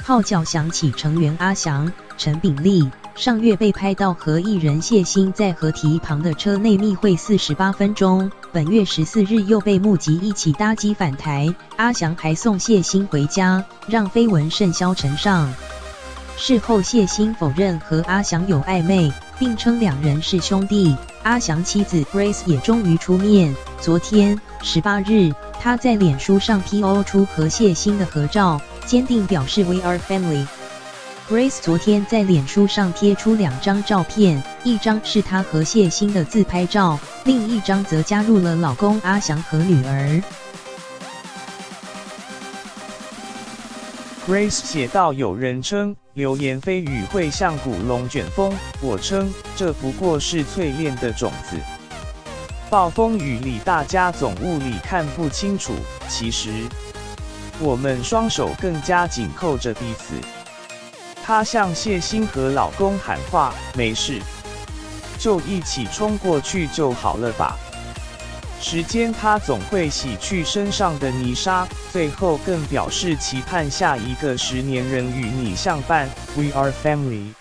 号角响起，成员阿翔、陈秉利上月被拍到和艺人谢欣在河堤旁的车内密会48分钟，本月14日又被目击一起搭机返台，阿翔还送谢欣回家，让绯闻甚嚣尘上。事后谢欣否认和阿翔有暧昧，并称两人是兄弟。阿翔妻子 Grace 也终于出面，昨天18日，她在脸书上 PO 出和谢欣的合照，坚定表示 We are family。Grace 昨天在脸书上贴出2张照片，一张是她和谢欣的自拍照，另一张则加入了老公阿翔和女儿。Grace 写道：有人称流言蜚语会像古龙卷风，我称这不过是淬炼的种子。暴风雨里大家总雾里看不清楚，其实我们双手更加紧扣着彼此。她向谢欣和老公喊话：没事，就一起冲过去就好了吧。时间它总会洗去身上的泥沙，最后更表示期盼下一个10年仍与你相伴。We are family。